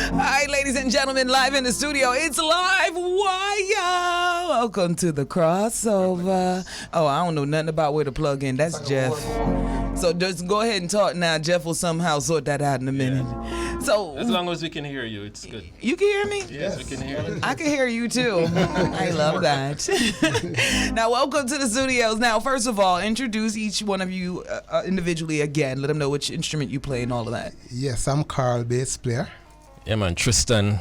All right, ladies and gentlemen, live in the studio, it's live Wiya. Welcome to the CrossOver. Oh, I don't know nothing about where to plug in. That's Jeff. So just go ahead and talk now. Jeff will somehow sort that out in a minute. So as long as we can hear you, it's good. You can hear me? Yes, we can hear you. I can hear you too. I love that. Now, welcome to the studios. Now, first of all, introduce each one of you individually again. Let them know which instrument you play and all of that. Yes, I'm Carl, bass player. Yeah, man. Tristan,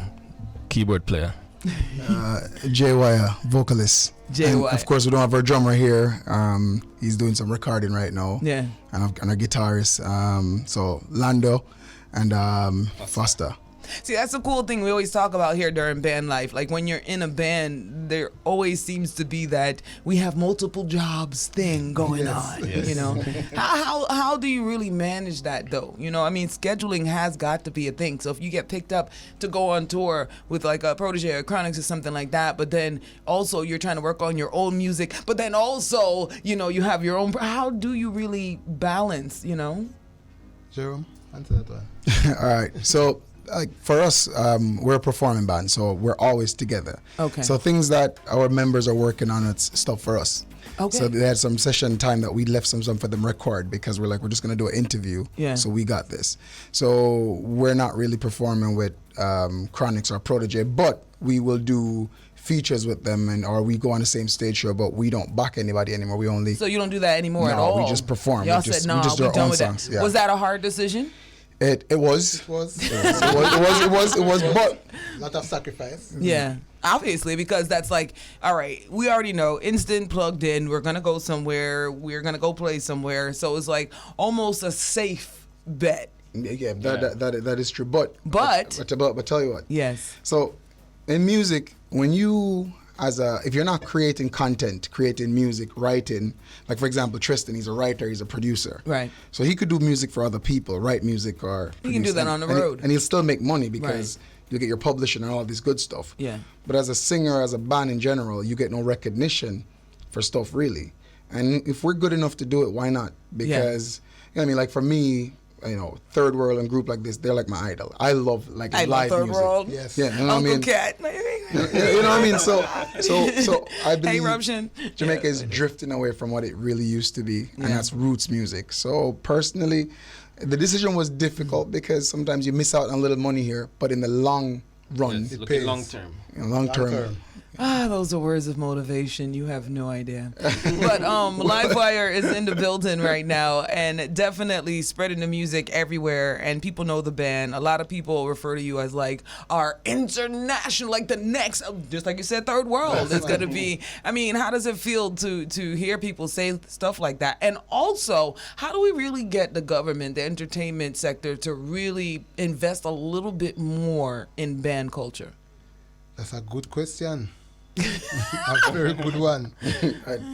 keyboard player. Wiya, vocalist. Wiya. Of course, we don't have our drummer here. He's doing some recording right now. Yeah. And our guitarist. So Lando and Foster. See, that's the cool thing we always talk about here during band life. Like when you're in a band, there always seems to be that we have multiple jobs thing going on. Yes. You know, how do you really manage that though? You know, I mean, scheduling has got to be a thing. So if you get picked up to go on tour with like a Protege or Chronics or something like that, but then also you're trying to work on your own music, but then also, you know, you have your own. How do you really balance? You know, Jerome, answer that one. All right. So, like for us, we're a performing band, so we're always together. Okay. So things that our members are working on, it's stuff for us. Okay. So they had some session time that we left some for them record because we're just gonna do an interview. Yeah. So we got this. So we're not really performing with Chronics or Protege, but we will do features with them, or we go on the same stage show, but we don't back anybody anymore. We only. So you don't do that anymore at No, all. we just perform. Y'all We just- said no. we just do We're our done own with songs, that. yeah. Was that a hard decision? It was. It was It was, but a lot of sacrifice. Yeah, obviously, because that's like, all right, we already know, instant plugged in, we're going to go somewhere, we're going to go play somewhere. So it's like almost a safe bet. yeah, that is true. But tell you what. Yes. So in music, when you if you're not creating content, creating music, writing, like for example, Tristan, he's a writer, he's a producer. Right. So he could do music for other people, write music or He can do that on the road. and he'll still make money because you get your publishing and all this good stuff. Yeah. But as a singer, as a band in general, you get no recognition for stuff really. And if we're good enough to do it, why not? Because you know what I mean, like for me, you know, Third World and group like this, they're like my idol. I love live Third music. World. Yes. Yeah, you know Uncle what I mean? Cat. You know what I mean? So I believe Eruption. Jamaica is drifting away from what it really used to be, and Yeah. that's roots music. So personally, the decision was difficult because sometimes you miss out on a little money here, but in the long run, Yes, It looking pays. long term. long term. Those are words of motivation. You have no idea. But Livewire is in the building right now and definitely spreading the music everywhere. And people know the band. A lot of people refer to you as like our international, like the next, just like you said, Third World. It's going to be, I mean, how does it feel to hear people say stuff like that? And also, how do we really get the government, the entertainment sector to really invest a little bit more in band culture? That's a good question. A very good one.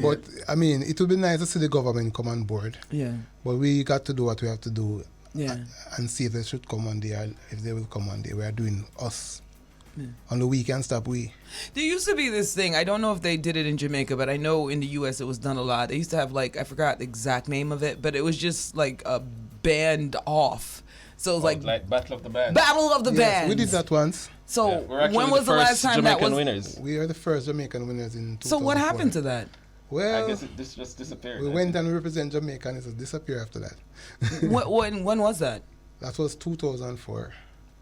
But I mean, it would be nice to see the government come on board. Yeah. But we got to do what we have to do. Yeah. And see if they should come one day, or if they will come one day. We are doing us. On the weekend stop we. There used to be this thing, I don't know if they did it in Jamaica, but I know in the US it was done a lot. They used to have like, I forgot the exact name of it, but it was just like a band off. So it was Like Battle of the Band. Battle of the Bands. We did that once. So Yeah, we're actually when was the last time Jamaican that was? winners. We are the first Jamaican winners in 2004. So what happened to that? Well, I guess it just disappeared. we went and we represent Jamaica and it just disappeared after that. when was that? That was 2004.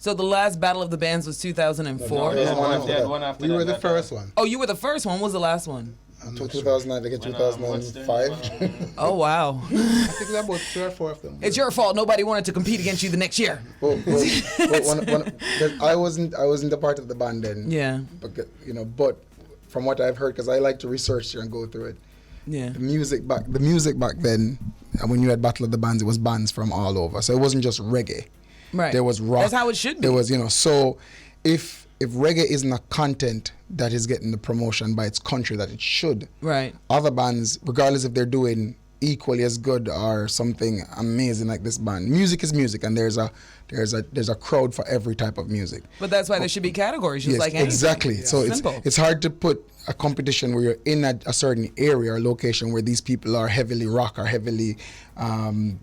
So the last Battle of the Bands was 2004? They had No, one after We that, were the that- first one. Oh, you were the first one. When was the last one? I'm not sure. 2009 to get When, what's their 2005. name? Oh, wow. I think there are about 3 or 4 of them. It's your fault. Nobody wanted to compete against you the next year. I wasn't a part of the band then. Yeah. But from what I've heard, because I like to research and go through it. Yeah. The music back then, when you had Battle of the Bands, it was bands from all over. So it wasn't just reggae. Right. There was rock. That's how it should be. There was, so if reggae isn't a content that is getting the promotion by its country that it should, Right. other bands, regardless if they're doing equally as good or something amazing like this band, music is music, and there's a there's a crowd for every type of music. But that's why there should be categories, just like anything. Exactly. Yeah. So Simple. it's hard to put a competition where you're in a certain area or location where these people are heavily rock or heavily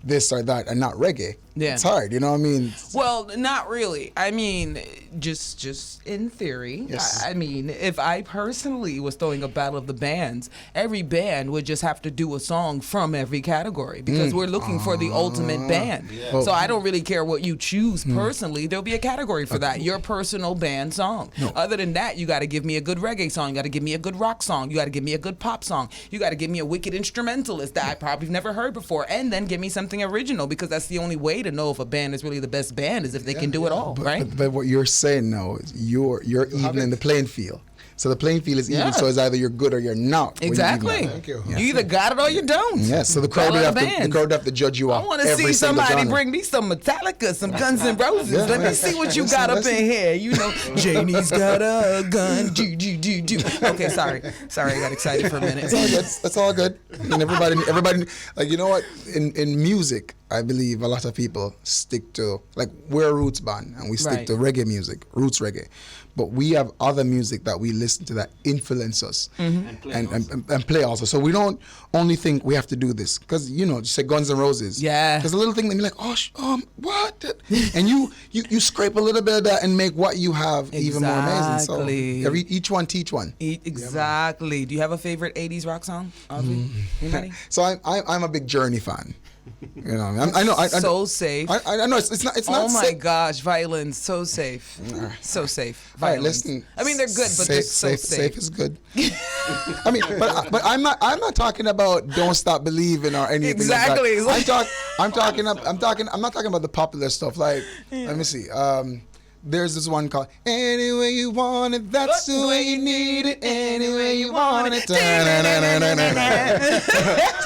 this or that and not reggae. Yeah. It's hard, you know what I mean? Well, not really. I mean, just in theory. Yes. I mean, if I personally was throwing a battle of the bands, every band would just have to do a song from every category because we're looking for the ultimate band. Yeah. So I don't really care what you choose personally. There'll be a category for that. Your personal band song. No. Other than that, you got to give me a good reggae song. You got to give me a good rock song. You got to give me a good pop song. You got to give me a wicked instrumentalist that I probably never heard before, and then give me something original because that's the only way to know if a band is really the best band is if they can do it all, right? But what you're saying now is you're even in the playing field. So the playing field is even. Yeah. So it's either you're good or you're not. when you Exactly. even- Thank you. You either got it or you don't. Yes. So the crowd Battle would of have to bands. judge you I off. want to every see single somebody genre. bring me some Metallica, some Guns N' Roses. Yeah, Let me yeah. see what you Listen, got up listen. in here. You know, Janie's got a gun. Do. Okay, sorry, I got excited for a minute. It's all good. That's all good. And everybody, like, you know what? In music, I believe a lot of people stick to, like, we're a roots band and we stick Right. to reggae music, roots reggae. But we have other music that we listen to that influence us and play also. So we don't only think we have to do this because, you know, just say Guns N' Roses. Yeah. There's a little thing that you're like, what? And you scrape a little bit of that and make what you have even more amazing. So Exactly. each one teach one. Exactly. Do you have a favorite 80s rock song, Audrey? Anybody? So I'm a big Journey fan. You know, I know. So safe. I know it's not. It's Oh not. my safe. gosh, violins, so safe. So safe. All right, Violins. listen. I mean, they're good, but they're so safe. Safe is good. I mean, but I'm not talking about Don't Stop Believing or anything. Exactly. Like that. I'm not talking about the popular stuff. Like, let me see. There's this one called Any Way You Want It, That's the Way You Need It, Any Way You Want It. So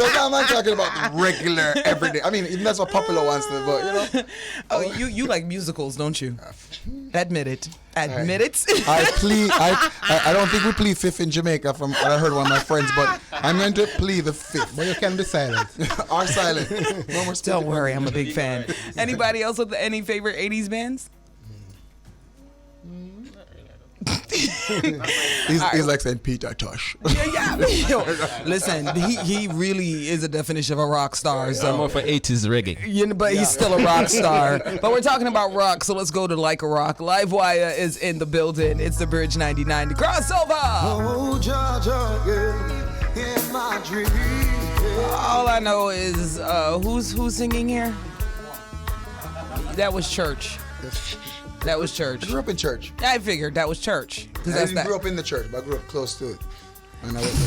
I'm not talking about the regular, everyday. I mean, even that's what popular wants to, but you know. Oh, you like musicals, don't you? Admit it. Admit it. I don't think we play fifth in Jamaica from what I heard one of my friends, but I'm going to play the fifth. But you can be silent. Or silent. No more Don't worry, I'm a big fan. Anybody else with any favorite 80s bands? He's like saying Peter Tosh. Yeah. Yo, listen, he really is a definition of a rock star. I'm So, more for 80s reggae. but he's still a rock star. But we're talking about rock, so let's go to Like a Rock. Live Wire is in the building. It's the Bridge 99, the crossover. Oh, Georgia, yeah, in my dream. All I know is who's singing here? That was Church. That was Church. I grew up in church. I figured that was Church. Because I that's didn't that. grow up in the church, but I grew up close to it. And I went to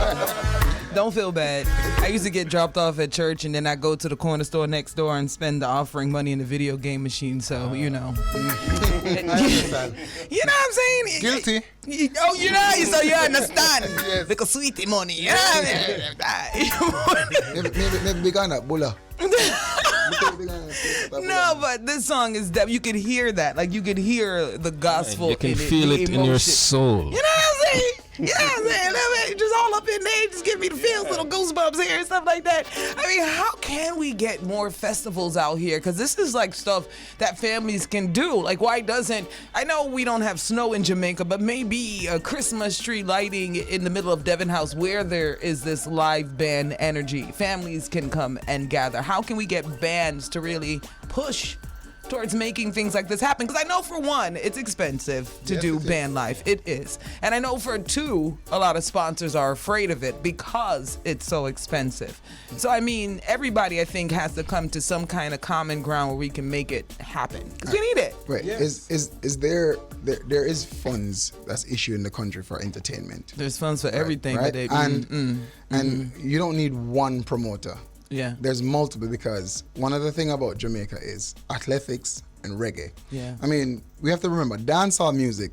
regular. Don't feel bad. I used to get dropped off at church and then I go to the corner store next door and spend the offering money in the video game machine. So, you know. I understand. You know what I'm saying? Guilty. Oh, you know, so you understand. Yes. Because sweetie money. You know what I mean? Maybe big on that, Bulla. No, but this song is that you could hear that. Like you could hear the gospel. You can in feel the it in your emotion. soul. You know what I'm saying? You know what I'm saying? Just all up in there, just give me the feels, little goosebumps here and stuff like that. I mean, how can we get more festivals out here? Because this is like stuff that families can do. Like, why doesn't, I know we don't have snow in Jamaica, but maybe a Christmas tree lighting in the middle of Devon House where there is this live band energy. Families can come and gather. How can we get bands to really push towards making things like this happen? Because I know for one, it's expensive to do band life. It is. And I know for two, a lot of sponsors are afraid of it because it's so expensive. So I mean, everybody I think has to come to some kind of common ground where we can make it happen. Because we need it. Right. Yes. Is there is funds that's issued in the country for entertainment. There's funds for everything. Right? But And you don't need one promoter. yeah. There's multiple, because one other thing about Jamaica is athletics and reggae. Yeah. I mean, we have to remember, dancehall music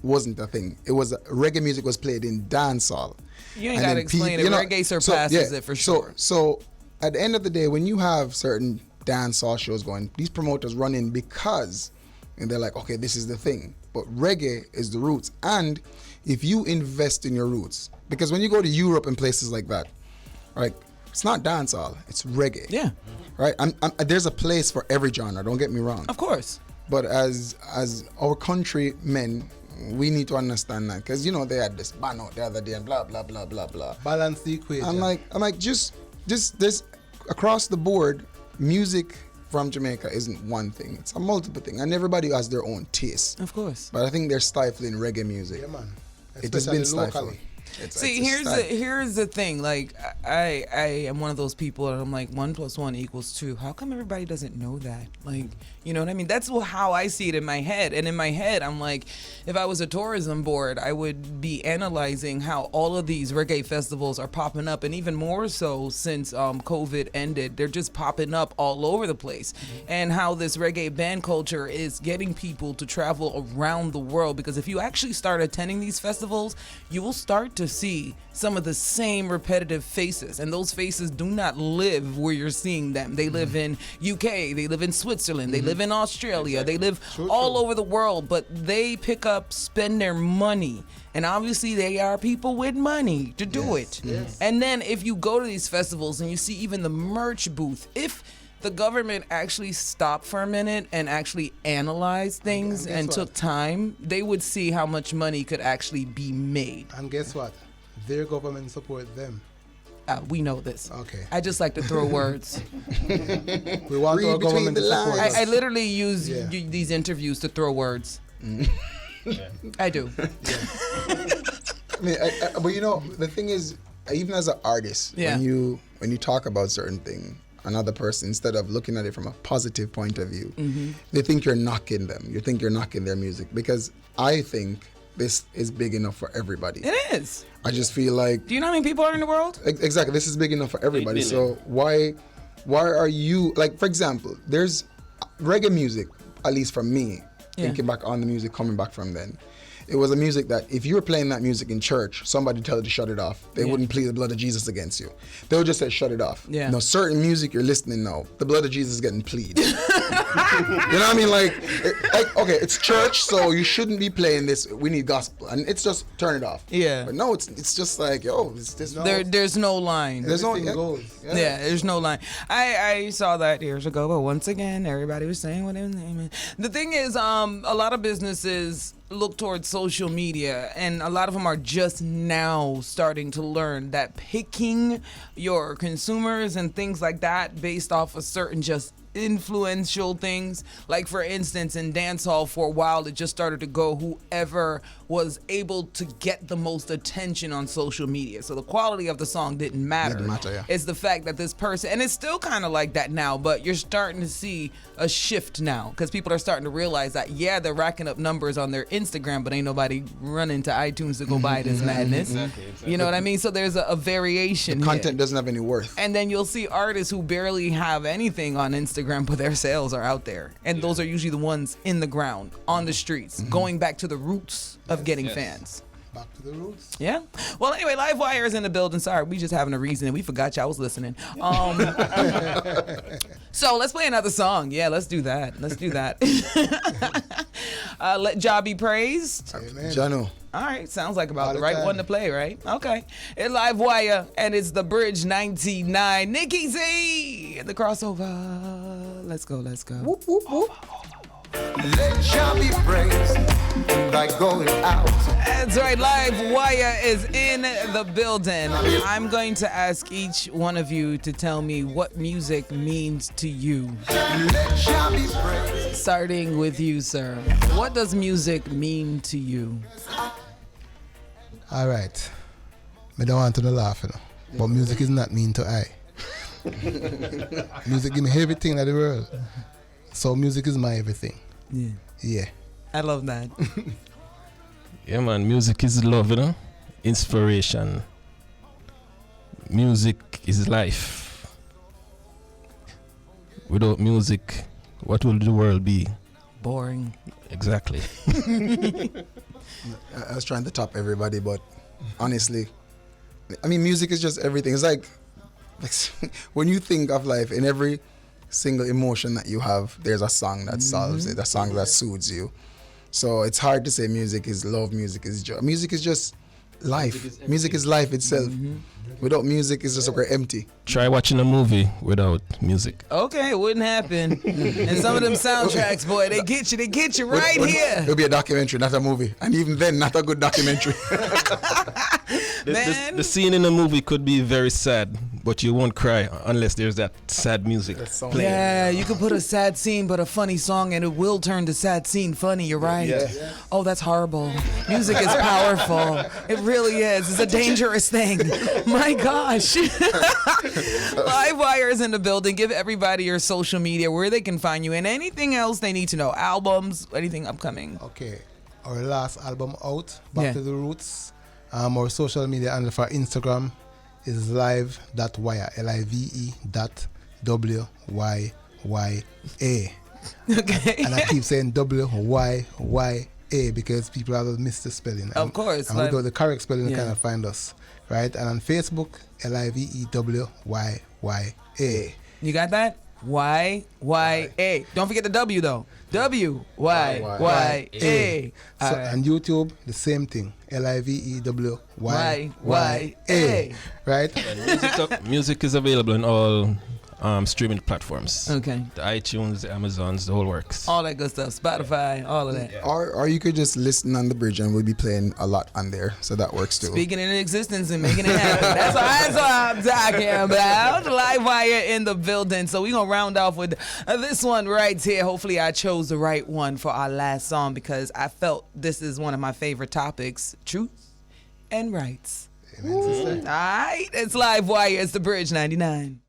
wasn't a thing. It was reggae music was played in dancehall. You ain't And got to then explain it. Reggae surpasses it for sure. So at the end of the day, when you have certain dancehall shows going, these promoters run in because, and they're like, okay, this is the thing. But reggae is the roots. And if you invest in your roots, because when you go to Europe and places like that, like It's not dancehall. It's reggae. Yeah, Right. There's a place for every genre. Don't get me wrong. of course. But as our countrymen, we need to understand that, because they had this ban out the other day and blah blah blah blah blah. Balance the equation. I'm like just this across the board, music from Jamaica isn't one thing. It's a multiple thing, and everybody has their own taste. Of course. But I think they're stifling reggae music. Yeah, man. It has been Especially stifled. locally. See, here's the thing. Like, I am one of those people, and I'm like, 1 + 1 = 2. How come everybody doesn't know that? Like, you know what I mean? That's how I see it in my head. And in my head, I'm like, if I was a tourism board, I would be analyzing how all of these reggae festivals are popping up, and even more so since COVID ended. They're just popping up all over the place, and how this reggae band culture is getting people to travel around the world. Because if you actually start attending these festivals, you will start to see some of the same repetitive faces, and those faces do not live where you're seeing them. They live in UK, they live in Switzerland, they live in Australia, they live all over the world, but they spend their money, and obviously they are people with money to do it. And then if you go to these festivals and you see even the merch booth, if the government actually stopped for a minute and actually analyzed things and took time, they would see how much money could actually be made. And guess what? Their government support them. We know this. Okay. I just like to throw words. We want Read our between government the to support lines. us. I literally use Yeah. these interviews to throw words. I do. I mean, but the thing is, even as an artist, Yeah. when you talk about certain thing, another person, instead of looking at it from a positive point of view, they think you're knocking them. You think you're knocking their music, because I think this is big enough for everybody. It is. I just feel like Do you know how many people are in the world? exactly, this is big enough for everybody. 8 So why are you, like, for example, there's reggae music, at least for me, thinking back on the music coming back from then. It was a music that if you were playing that music in church, somebody tell you to shut it off. They wouldn't plead the blood of Jesus against you. They would just say, shut it off. Yeah. Now, certain music you're listening now, the blood of Jesus is getting plead. You know what I mean? Like, okay, it's church, so you shouldn't be playing this. We need gospel. And it's just turn it off. Yeah. But no, it's just like, yo, it's this. There's no line. There's no Everything goes. Yeah, there's no line. I saw that years ago, but once again, everybody was saying what it was naming. The thing is, a lot of businesses look towards social media, and a lot of them are just now starting to learn that picking your consumers and things like that based off of certain just influential things, like for instance in dancehall for a while it just started to go whoever was able to get the most attention on social media. So the quality of the song didn't matter. It's the fact that this person, and it's still kind of like that now, but you're starting to see a shift now because people are starting to realize that they're racking up numbers on their Instagram, but ain't nobody running to iTunes to go buy this madness. Exactly. You know what I mean? So there's a variation The content here. doesn't have any worth. And then you'll see artists who barely have anything on Instagram, but their sales are out there. And those are usually the ones in the ground, on the streets, going back to the roots of getting fans. Back to the roots. Yeah. Well, anyway, Livewire is in the building. Sorry, we just having a reason, and we forgot y'all was listening. So let's play another song. Yeah, let's do that. Let Jah be praised. Amen. Jano. All right, sounds like about All the the right time. one to play, right? Okay. It's Livewire, and it's the Bridge 99. Nikki Z, the crossover. Let's go. Whoop, whoop, whoop. Let Jah be praised by going out. That's right, Livewire is in the building. I'm going to ask each one of you to tell me what music means to you. Let Jah be praised. Starting with you, sir. What does music mean to you? All right. I don't want to laugh, but music is not mean to I. Music give me everything in the world. So music is my everything. Yeah. I love that. Yeah, man, music is love, inspiration. Music is life. Without music, what will the world be? Boring. Exactly. I was trying to top everybody, but honestly, I mean, music is just everything. It's like when you think of life, in every single emotion that you have, there's a song that solves it, a song that soothes you. So it's hard to say music is love, music is joy. Music is just life. Music is life itself. Without music, it's just like empty. Try watching a movie without music. Okay, it wouldn't happen. And some of them soundtracks, boy, they get you right here. It'll be a documentary, not a movie. And even then, not a good documentary. Man. The scene in a movie could be very sad, but you won't cry unless there's that sad music playing. Yeah, you could put a sad scene but a funny song and it will turn the sad scene funny, you're right. Yeah. Oh, that's horrible. Music is powerful. It really is. It's a dangerous thing. My gosh. Livewire is in the building. Give everybody your social media, where they can find you, and anything else they need to know. Albums, anything upcoming. Okay, our last album out, Back Yeah. to the Roots. Our social media handle for Instagram is live.wya, live.wya. Okay. And I keep saying WYYA because people have missed the spelling. Of course, And like- without the correct spelling, Yeah. they cannot find us. Right? And on Facebook, LIVEWYYA. You got that? Y-Y-A. Don't forget the W, though. W-Y-Y-A. So, on YouTube, the same thing. LIVEWYYA. Y-Y-A. Right? Music is available on all streaming platforms. Okay. The iTunes, the Amazons, the whole works. All that good stuff. Spotify, all of that. Or you could just listen on the bridge and we'll be playing a lot on there. So that works too. Speaking into existence and making it happen. That's what I'm talking about. Livewire in the building. So we're going to round off with this one right here. Hopefully I chose the right one for our last song because I felt this is one of my favorite topics. Truth and rights. Amen, sister. All right. It's Livewire. It's the Bridge 99.